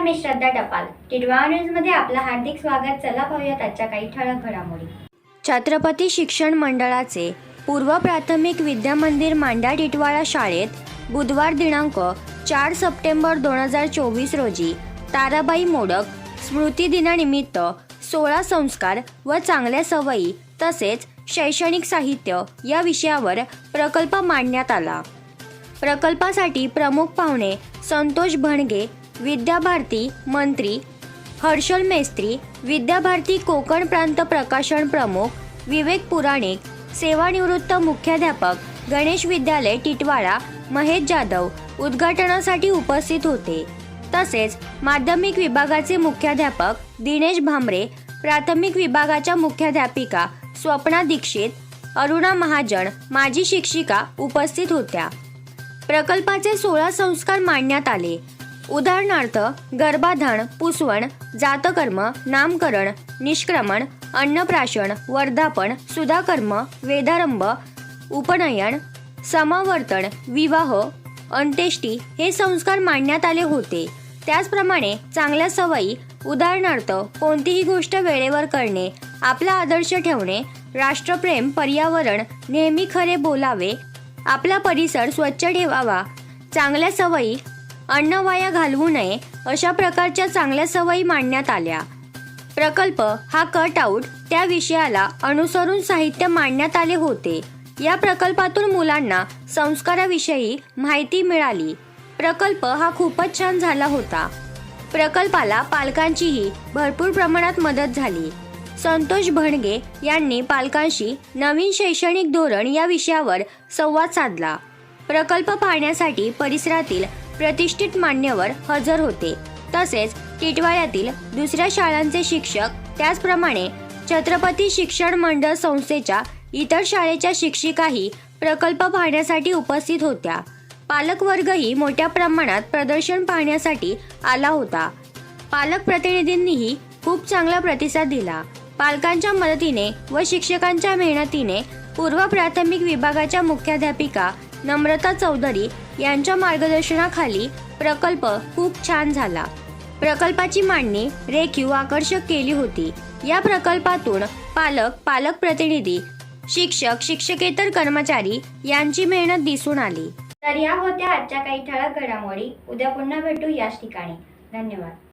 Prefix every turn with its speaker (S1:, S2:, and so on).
S1: मी श्रद्धा टपाल. टिटवाळा न्यूजमध्ये आपलं हार्दिक स्वागत. चला पाहूयात आजच्या काही ठळक घडामोडी. छत्रपती शिक्षण मंडळाचे पूर्व प्राथमिक विद्या मंदिर मांडा टिटवाळा शाळेत बुधवार दिनांक 4 सप्टेंबर 2024 रोजी ताराबाई मोडक स्मृती दिनानिमित्त 16 संस्कार व चांगल्या सवयी तसेच शैक्षणिक साहित्य या विषयावर प्रकल्प मांडण्यात आला. प्रकल्पासाठी प्रमुख पाहुणे संतोष भणगे, विद्याभारती मंत्री हर्षल मेस्त्री, विद्याभारती कोकण प्रांत प्रकाशन प्रमुख विवेक पुराणिक, सेवानिवृत्त मुख्याध्यापक गणेश विद्यालय टिटवाळा महेश जाधव उद्घाटनासाठी उपस्थित होते. तसेच माध्यमिक विभागाचे मुख्याध्यापक दिनेश भामरे, प्राथमिक विभागाच्या मुख्याध्यापिका स्वप्ना दीक्षित, अरुणा महाजन, माजी शिक्षिका उपस्थित होत्या. प्रकल्पाचे 16 संस्कार मांडण्यात आले. उदाहरणार्थ गर्भाधान, पुसवण, जातकर्म, नामकरण, निष्क्रमण, अन्नप्राशन, वर्धापन, सुधाकर्म, वेदारंभ, उपनयन, समावर्तन, विवाह, अंत्येष्टी हे संस्कार मांडण्यात आले होते. त्याचप्रमाणे चांगल्या सवयी उदाहरणार्थ कोणतीही गोष्ट वेळेवर करणे, आपला आदर्श ठेवणे, राष्ट्रप्रेम, पर्यावरण, नेहमी खरे बोलावे, आपला परिसर स्वच्छ ठेवावा, चांगल्या सवयी, अन्न वाया घालवू नये अशा प्रकारच्या चांगल्या सवयी मांडण्यात आल्या. प्रकल्प हा कट आउट त्या विषयाला अनुसरून साहित्य मांडण्यात आले होते. या प्रकल्पातून मुलांना संस्काराविषयी माहिती मिळाली. प्रकल्प हा खूपच छान झाला होता. प्रकल्पाला पालकांचीही भरपूर प्रमाणात मदत झाली. संतोष भणगे यांनी पालकांशी नवीन शैक्षणिक धोरण या विषयावर संवाद साधला. प्रकल्प पाहण्यासाठी परिसरातील प्रतिष्ठित मान्यवर हजर होते. तसेच टिटवाळ्यातील दुसऱ्या शाळांचे शिक्षक, त्याचप्रमाणे छत्रपती शिक्षण मंडळ संस्थेच्या इतर शाळेच्या शिक्षिकाही प्रकल्प पाहण्यासाठी उपस्थित होत्या. पालकवर्गही मोठ्या प्रमाणात प्रदर्शन पाहण्यासाठी आला होता. पालक प्रतिनिधींनीही खूप चांगला प्रतिसाद दिला. पालकांच्या मदतीने व शिक्षकांच्या मेहनतीने पूर्व प्राथमिक विभागाच्या मुख्याध्यापिका नम्रता चौधरी यांच्या मार्गदर्शनाखाली प्रकल्प खूप छान झाला. प्रकल्पाची मांडणी रेखीव आकर्षक केली होती. या प्रकल्पातून पालक प्रतिनिधी, शिक्षक, शिक्षकेतर कर्मचारी यांची मेहनत दिसून आली. तर या होत्या आजच्या काही ठळक घडामोडी. उद्या पुन्हा भेटू याच ठिकाणी. धन्यवाद.